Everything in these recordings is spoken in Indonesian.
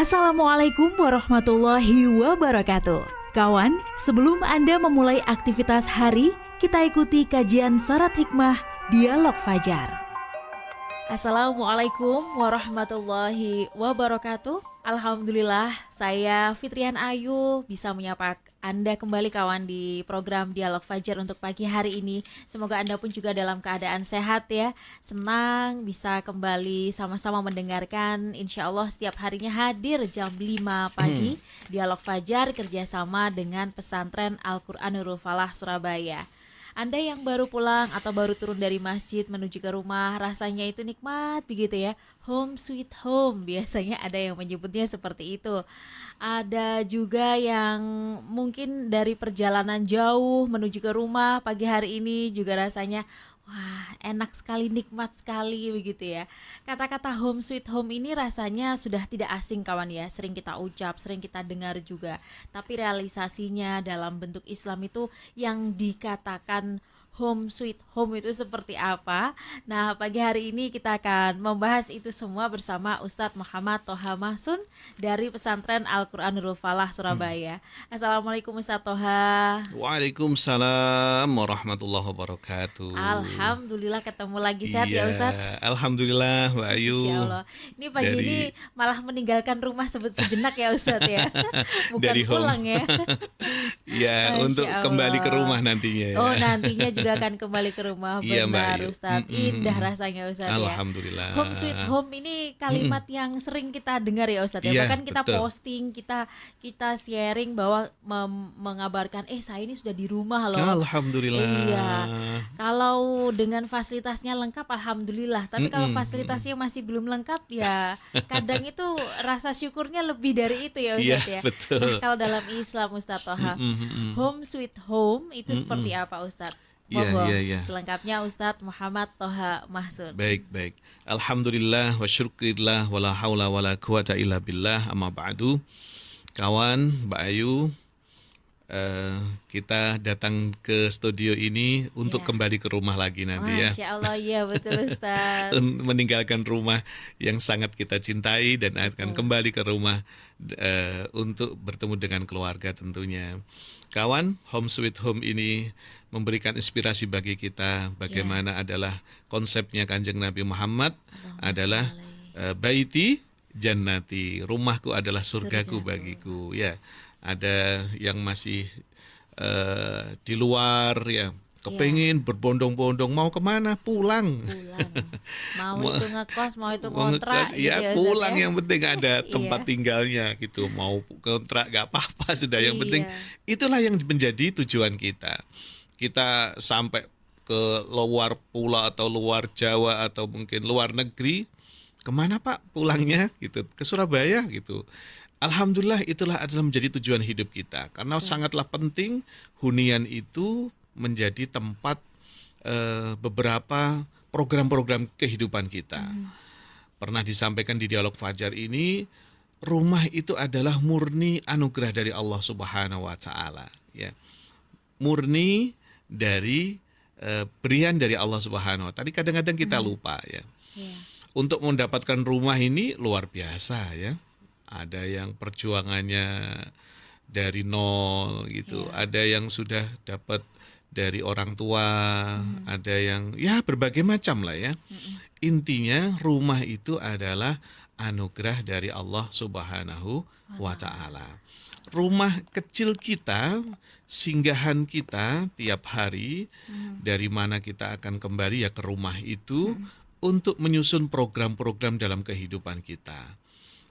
Assalamualaikum warahmatullahi wabarakatuh. Kawan, sebelum Anda memulai aktivitas hari, kita ikuti kajian Syarat Hikmah Dialog Fajar. Assalamualaikum warahmatullahi wabarakatuh. Alhamdulillah, saya Fitrian Ayu bisa menyapa Anda kembali kawan di program Dialog Fajar untuk pagi hari ini. Semoga Anda pun juga dalam keadaan sehat ya. Senang bisa kembali sama-sama mendengarkan. Insya Allah setiap harinya hadir jam 5 pagi Dialog Fajar kerjasama dengan Pesantren Al-Quran Nurul Falah Surabaya. Anda yang baru pulang atau baru turun dari masjid menuju ke rumah, rasanya itu nikmat begitu ya. Home sweet home, biasanya ada yang menyebutnya seperti itu. Ada juga yang mungkin dari perjalanan jauh menuju ke rumah pagi hari ini juga rasanya wah, enak sekali, nikmat sekali begitu ya. Kata-kata home sweet home ini rasanya sudah tidak asing kawan ya. Sering kita ucap, sering kita dengar juga. Tapi realisasinya dalam bentuk Islam itu yang dikatakan home sweet home itu seperti apa? Nah, pagi hari ini kita akan membahas itu semua bersama Ustadz Muhammad Toha Mahsun dari Pesantren Al-Quran Nurul Falah Surabaya. Assalamualaikum Ustadz Toha. Waalaikumsalam warahmatullahi wabarakatuh. Alhamdulillah ketemu lagi, sehat ya Ustadz? Alhamdulillah Mbak Ayu. Insya Allah. Ini pagi ini malah meninggalkan rumah sejenak ya Ustadz ya. Bukan dari pulang home. ya. Ya, untuk Masya kembali ke Allah. rumah nantinya ya. Oh, nantinya juga akan kembali ke rumah. Iya, Mbak Benar Ayu. Ustadz. Indah rasanya Ustadz ya. Alhamdulillah. Home sweet home ini kalimat yang sering kita dengar ya Ustadz ya. Iya, Bahkan kita betul. posting, kita sharing bahwa mengabarkan saya ini sudah di rumah loh. Alhamdulillah. Iya. Kalau dengan fasilitasnya lengkap alhamdulillah. Tapi kalau fasilitasnya masih belum lengkap ya kadang itu rasa syukurnya lebih dari itu ya Iya, Ustadz ya. betul. Nah, kalau dalam Islam Ustadz Toha, home sweet home itu seperti apa Ustadz? Monggo, Iya. selengkapnya Ustadz Muhammad Toha Mahsun. Baik. Alhamdulillah wa syukurillah wa la haula wa la quwata illa billah, amma ba'du. Kawan, Mbak Ayu, kita datang ke studio ini untuk Ya. kembali ke rumah lagi nanti ya. Masya Allah, iya betul Ustadz. Meninggalkan rumah yang sangat kita cintai dan akan kembali ke rumah untuk bertemu dengan keluarga tentunya. Kawan, home sweet home ini memberikan inspirasi bagi kita bagaimana adalah konsepnya Kanjeng Nabi Muhammad adalah baiti jannati, rumahku adalah surgaku bagiku ya. Ada yang masih di luar ya, kepengin berbondong-bondong mau kemana, pulang. Mau itu ngekos, mau itu Mau kontrak ngekos, gitu ya ya, Ustadz pulang ya. yang penting ada tempat Iya. tinggalnya gitu. Mau kontrak gak apa-apa sudah, yang penting Iya. itulah yang menjadi tujuan kita. Kita sampai ke luar pulau atau luar Jawa atau mungkin luar negeri, kemana Pak pulangnya gitu? Ke Surabaya gitu. Alhamdulillah itulah adalah menjadi tujuan hidup kita. Karena sangatlah penting hunian itu menjadi tempat beberapa program-program kehidupan kita. Pernah disampaikan di Dialog Fajar ini, rumah itu adalah murni anugerah dari Allah Subhanahu wa taala ya. Murni dari berian dari Allah Subhanahu wa taala. Tadi kadang-kadang kita lupa ya. Iya. Untuk mendapatkan rumah ini luar biasa ya. Ada yang perjuangannya dari nol gitu, ada yang sudah dapat dari orang tua, ada yang ya berbagai macam lah ya. Intinya rumah itu adalah anugerah dari Allah Subhanahu wa taala. Rumah kecil kita, singgahan kita tiap hari, dari mana kita akan kembali ya ke rumah itu untuk menyusun program-program dalam kehidupan kita.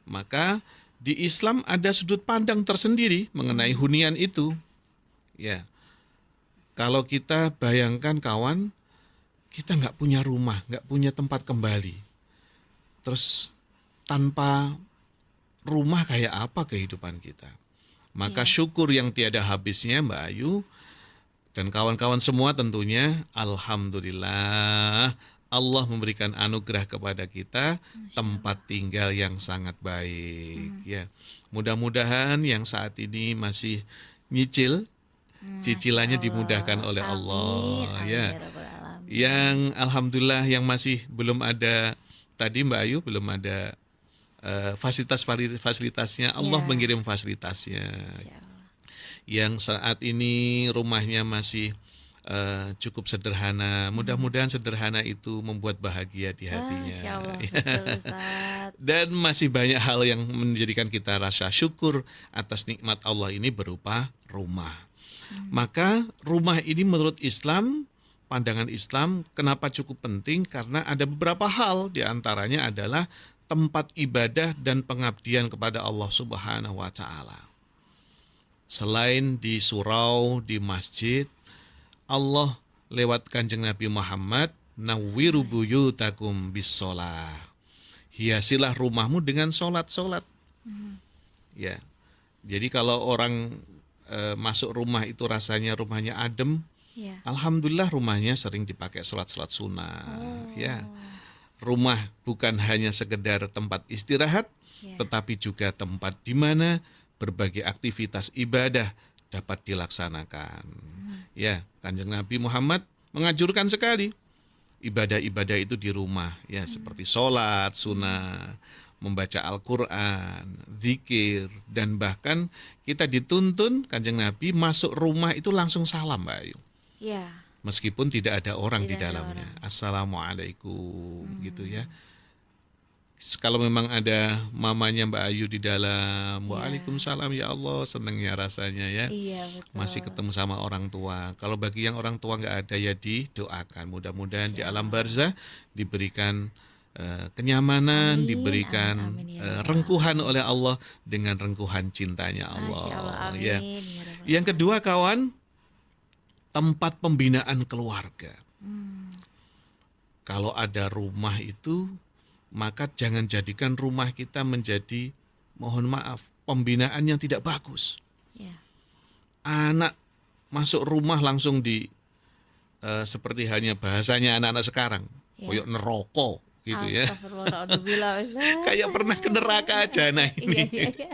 Maka di Islam ada sudut pandang tersendiri mengenai hunian itu. Ya, kalau kita bayangkan kawan, kita nggak punya rumah, nggak punya tempat kembali. Terus tanpa rumah kayak apa kehidupan kita? Maka syukur yang tiada habisnya Mbak Ayu dan kawan-kawan semua tentunya, alhamdulillah Allah memberikan anugerah kepada kita tempat tinggal yang sangat baik ya. Mudah-mudahan yang saat ini masih nyicil, cicilannya dimudahkan oleh Allah ya. Yang alhamdulillah yang masih belum ada, tadi Mbak Ayu belum ada fasilitasnya, Allah Ya. mengirim fasilitasnya. Masya Allah. Yang saat ini rumahnya masih cukup sederhana. Mudah-mudahan sederhana itu membuat bahagia di hatinya. Masya Allah, betul Ustaz. Dan masih banyak hal yang menjadikan kita rasa syukur atas nikmat Allah ini berupa rumah. Maka rumah ini menurut Islam, pandangan Islam, kenapa cukup penting? Karena ada beberapa hal, di antaranya adalah tempat ibadah dan pengabdian kepada Allah Subhanahu wa Ta'ala. Selain di surau, di masjid, Allah lewat Kanjeng Nabi Muhammad, nawwiru buyutakum bis-shalah. Hiasilah rumahmu dengan sholat-sholat. Ya. Jadi kalau orang masuk rumah itu rasanya rumahnya adem, Ya. alhamdulillah rumahnya sering dipakai sholat-sholat sunnah. Ya. Rumah bukan hanya sekedar tempat istirahat, Ya. tetapi juga tempat di mana berbagai aktivitas ibadah dapat dilaksanakan. Ya, Kanjeng Nabi Muhammad menganjurkan sekali ibadah-ibadah itu di rumah, ya, seperti sholat sunnah, membaca Al-Quran, zikir, dan bahkan kita dituntun Kanjeng Nabi masuk rumah itu langsung salam, Mbak Ayu. Ya. Meskipun tidak ada orang di Tidak ada dalamnya. orang. Assalamualaikum, gitu ya. Kalau memang ada mamanya Mbak Ayu di dalam, waalaikumsalam ya Allah, senangnya rasanya ya. Iya, betul. Masih ketemu sama orang tua. Kalau bagi yang orang tua nggak ada ya didoakan. Mudah-mudahan di alam barzah diberikan kenyamanan, Amin, diberikan amin, amin, ya Rabbal rengkuhan oleh Allah dengan rengkuhan cintanya Allah. Masya Allah, amin. Ya. Ya Rabbal Yang kedua kawan, tempat pembinaan keluarga. Kalau ada rumah itu, maka jangan jadikan rumah kita menjadi, mohon maaf, pembinaan yang tidak bagus. Ya. Anak masuk rumah langsung seperti hanya bahasanya anak-anak sekarang, Ya. koyok neroko gitu ya. Astagfirullahaladzim, Ustaz. Kayak pernah ke neraka aja nah Iya, ini. iya, iya.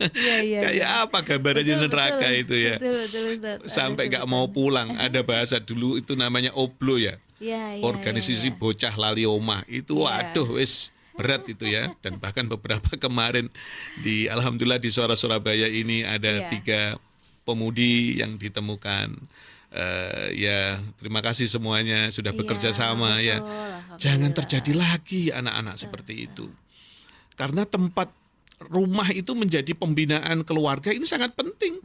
Iya, iya. Kayak apa gambarannya Betul, neraka betul. itu ya. Betul, betul, Ustaz. Sampai Ada nggak mau sebutan. pulang. Ada bahasa dulu itu namanya oblo ya. Iya, iya, Organisasi iya, iya. bocah lali omah itu, Iya. waduh wis berat itu ya. Dan bahkan beberapa kemarin alhamdulillah di Surabaya ini ada Iya. 3 pemudi yang ditemukan. Ya terima kasih semuanya sudah bekerja Iya, sama betul, ya. alhamdulillah. Jangan terjadi lagi anak-anak seperti itu. Karena tempat rumah itu menjadi pembinaan keluarga ini sangat penting.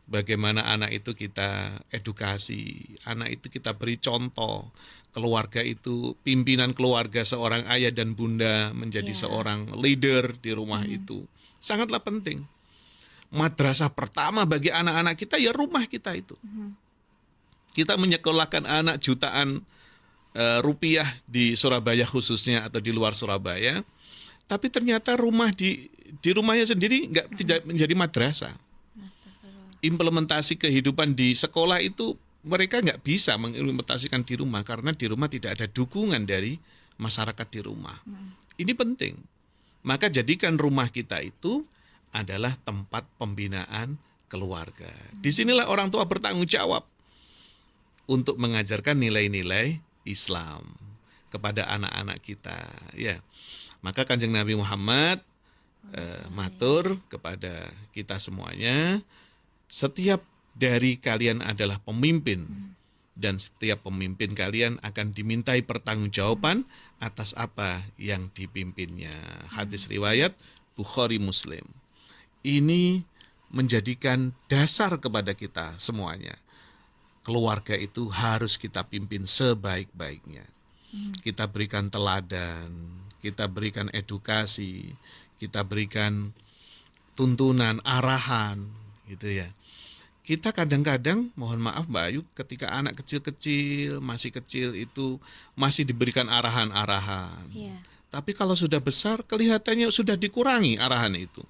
Bagaimana anak itu kita edukasi, anak itu kita beri contoh, keluarga itu, pimpinan keluarga seorang ayah dan bunda menjadi Ya. seorang leader di rumah itu. Sangatlah penting. Madrasah pertama bagi anak-anak kita ya rumah kita itu. Kita menyekolahkan anak jutaan rupiah di Surabaya khususnya atau di luar Surabaya, tapi ternyata rumah di rumahnya sendiri tidak menjadi madrasah. Astagfirullah. Implementasi kehidupan di sekolah itu mereka nggak bisa mengimplementasikan di rumah karena di rumah tidak ada dukungan dari masyarakat di rumah. Ini penting. Maka jadikan rumah kita itu adalah tempat pembinaan keluarga. Disinilah orang tua bertanggung jawab untuk mengajarkan nilai-nilai Islam kepada anak-anak kita. Ya, maka Kanjeng Nabi Muhammad matur kepada kita semuanya, setiap dari kalian adalah pemimpin dan setiap pemimpin kalian akan dimintai pertanggungjawaban atas apa yang dipimpinnya. Hadis riwayat Bukhari Muslim. Ini menjadikan dasar kepada kita semuanya. Keluarga itu harus kita pimpin sebaik-baiknya. Kita berikan teladan, kita berikan edukasi, kita berikan tuntunan, arahan, gitu ya. Kita kadang-kadang, mohon maaf Mbak Ayu, ketika anak kecil-kecil, masih kecil itu masih diberikan arahan-arahan. Iya. Tapi kalau sudah besar, kelihatannya sudah dikurangi arahan itu.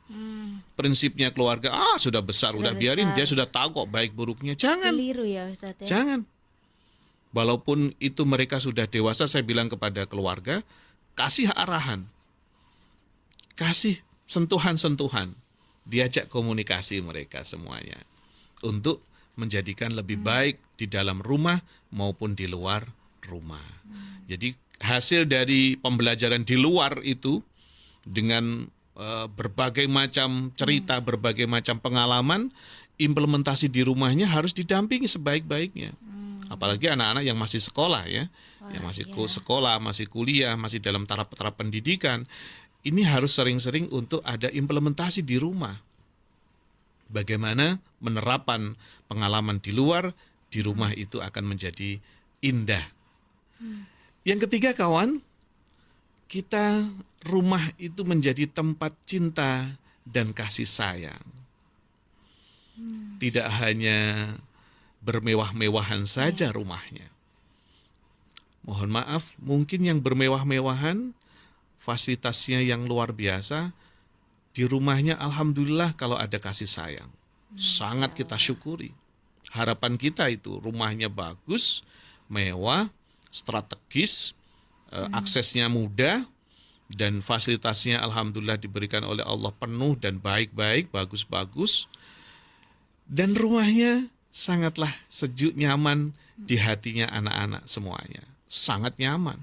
Prinsipnya keluarga, sudah besar, udah biarin, dia sudah tahu kok baik buruknya. Jangan, Keliru ya Ustaz ya. jangan. Walaupun itu mereka sudah dewasa, saya bilang kepada keluarga, kasih arahan. Kasih sentuhan-sentuhan. Diajak komunikasi mereka semuanya. Untuk menjadikan lebih baik di dalam rumah maupun di luar rumah. Jadi hasil dari pembelajaran di luar itu dengan berbagai macam cerita, berbagai macam pengalaman, implementasi di rumahnya harus didampingi sebaik-baiknya. Apalagi anak-anak yang masih sekolah ya, yang masih sekolah, masih kuliah, masih dalam tahap-tahap pendidikan, ini harus sering-sering untuk ada implementasi di rumah. Bagaimana penerapan pengalaman di luar, di rumah itu akan menjadi indah. Yang ketiga kawan, kita rumah itu menjadi tempat cinta dan kasih sayang. Tidak hanya bermewah-mewahan saja rumahnya. Mohon maaf, mungkin yang bermewah-mewahan, fasilitasnya yang luar biasa, di rumahnya alhamdulillah kalau ada kasih sayang. Sangat kita syukuri. Harapan kita itu rumahnya bagus, mewah, strategis, aksesnya mudah, dan fasilitasnya alhamdulillah diberikan oleh Allah penuh dan baik-baik, bagus-bagus. Dan rumahnya sangatlah sejuk, nyaman di hatinya anak-anak semuanya. Sangat nyaman.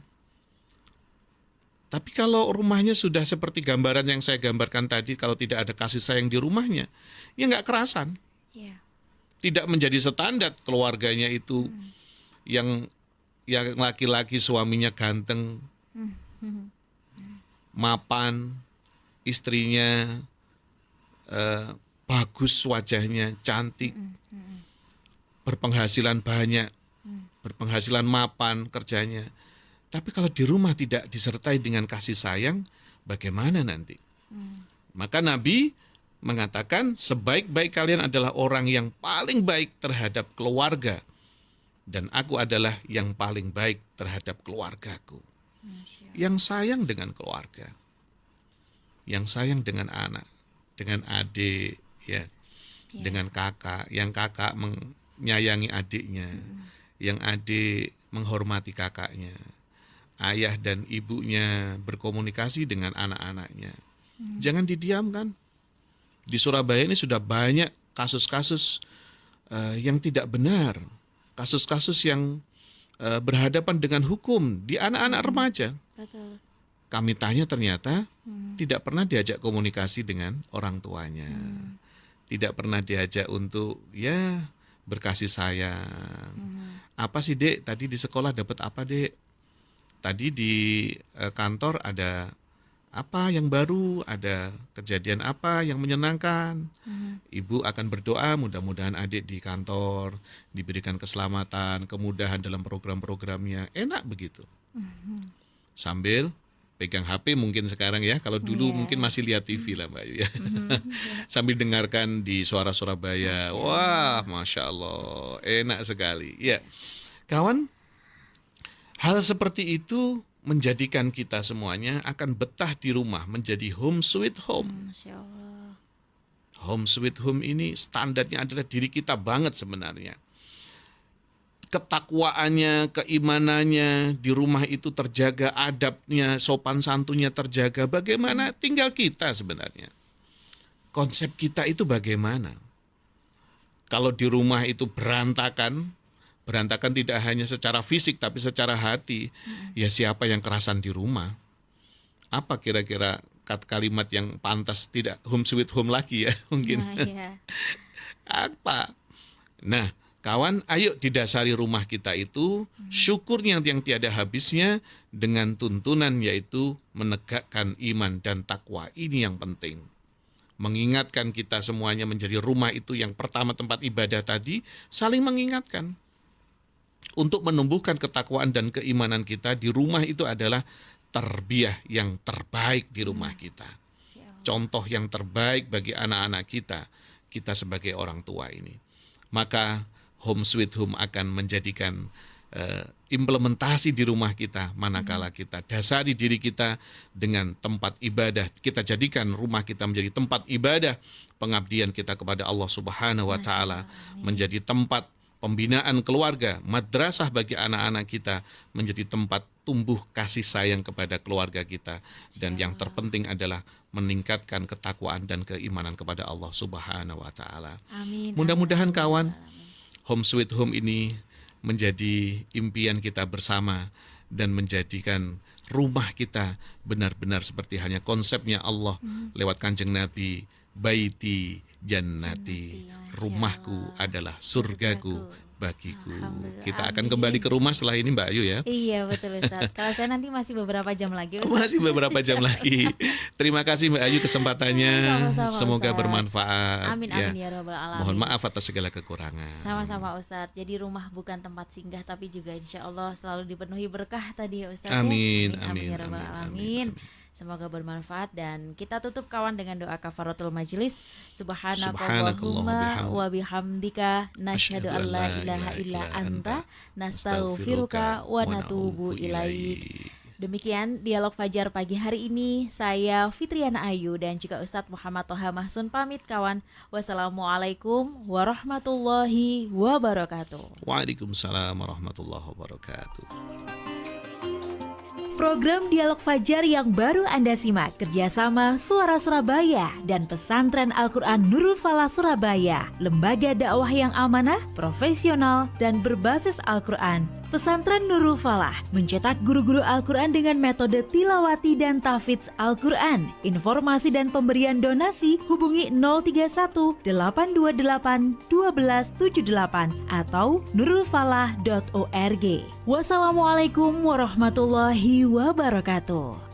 Tapi kalau rumahnya sudah seperti gambaran yang saya gambarkan tadi, kalau tidak ada kasih sayang di rumahnya, ya nggak kerasan. Tidak menjadi standar keluarganya itu yang laki-laki suaminya ganteng, mapan, istrinya bagus wajahnya, cantik, berpenghasilan banyak, berpenghasilan mapan kerjanya. Tapi kalau di rumah tidak disertai dengan kasih sayang, bagaimana nanti? Maka Nabi mengatakan sebaik-baik kalian adalah orang yang paling baik terhadap keluarga. Dan aku adalah yang paling baik terhadap keluargaku. Yang sayang dengan keluarga. Yang sayang dengan anak, dengan adik, ya, dengan kakak. Yang kakak menyayangi adiknya. Yang adik menghormati kakaknya. Ayah dan ibunya berkomunikasi dengan anak-anaknya. Jangan didiamkan. Di Surabaya ini sudah banyak kasus-kasus yang tidak benar. Kasus-kasus yang berhadapan dengan hukum di anak-anak remaja. Betul. Kami tanya ternyata tidak pernah diajak komunikasi dengan orang tuanya. Tidak pernah diajak untuk ya berkasih sayang. Apa sih Dek, tadi di sekolah dapat apa Dek? Tadi di kantor ada apa yang baru, ada kejadian apa yang menyenangkan. Ibu akan berdoa mudah-mudahan adik di kantor diberikan keselamatan, kemudahan dalam program-programnya. Enak begitu. Sambil pegang HP mungkin sekarang ya, kalau dulu mungkin masih lihat TV lah Mbak Ayu ya. Sambil dengarkan di Suara Surabaya. Wah, Masya Allah, enak sekali. Ya, kawan, hal seperti itu menjadikan kita semuanya akan betah di rumah, menjadi home sweet home. Masya Allah. Home sweet home ini standarnya adalah diri kita banget sebenarnya. Ketakwaannya, keimanannya di rumah itu terjaga, adabnya, sopan santunnya terjaga. Bagaimana tinggal kita sebenarnya? Konsep kita itu bagaimana? Kalau di rumah itu berantakan tidak hanya secara fisik tapi secara hati, ya siapa yang kerasan di rumah? Apa kira-kira kalimat yang pantas, tidak home sweet home lagi ya mungkin? Apa? Nah, kawan, ayo didasari rumah kita itu syukurnya yang tiada habisnya dengan tuntunan yaitu menegakkan iman dan takwa. Ini yang penting. Mengingatkan kita semuanya menjadi rumah itu yang pertama tempat ibadah tadi, saling mengingatkan. Untuk menumbuhkan ketakwaan dan keimanan kita di rumah itu adalah tarbiyah yang terbaik di rumah kita. Contoh yang terbaik bagi anak-anak kita sebagai orang tua ini. Maka home sweet home akan menjadikan implementasi di rumah kita manakala kita dasari diri kita dengan tempat ibadah. Kita jadikan rumah kita menjadi tempat ibadah, pengabdian kita kepada Allah Subhanahu wa taala, menjadi tempat pembinaan keluarga, madrasah bagi anak-anak kita, menjadi tempat tumbuh kasih sayang kepada keluarga kita. Dan yang terpenting adalah meningkatkan ketakwaan dan keimanan kepada Allah Subhanahu wa taala. Mudah-mudahan kawan, home sweet home ini menjadi impian kita bersama dan menjadikan rumah kita benar-benar seperti hanya konsepnya Allah lewat Kanjeng Nabi, baiti jannati, Masya rumahku Allah. adalah surgaku Surgaku. bagiku. Alhamdulillah, Kita akan amin. kembali ke rumah setelah ini Mbak Ayu ya. Iya betul Ustadz. Kalau saya nanti masih beberapa jam lagi Ustadz. Masih beberapa jam lagi. Terima kasih Mbak Ayu kesempatannya. Sama-sama, Semoga Ustaz. bermanfaat. Amin ya. amin ya robbal alamin. Mohon maaf atas segala kekurangan. Sama-sama Ustadz. Jadi rumah bukan tempat singgah tapi juga insya Allah selalu dipenuhi berkah tadi ya Ustadz. Amin, Amin ya amin, robbal amin, alamin. amin. Semoga bermanfaat dan kita tutup kawan dengan doa kafaratul majlis. Subhanakallahumma Subhanakallahumma wa bihamdika nasyhadu an la ilaha illa anta nastaghfiruka wa natubu ilaik. Demikian dialog Fajar pagi hari ini. Saya Fitriana Ayu dan juga Ustadz Muhammad Toha Mahsun pamit kawan. Wassalamualaikum warahmatullahi wabarakatuh. Waalaikumsalam warahmatullahi wabarakatuh. Program Dialog Fajar yang baru Anda simak kerjasama Suara Surabaya dan Pesantren Al-Quran Nurul Falah Surabaya, lembaga dakwah yang amanah, profesional, dan berbasis Al-Quran. Pesantren Nurul Falah mencetak guru-guru Al-Quran dengan metode tilawati dan tahfidz Al-Quran. Informasi dan pemberian donasi hubungi 031 828 1278 atau nurulfalah.org. Wassalamualaikum warahmatullahi wabarakatuh.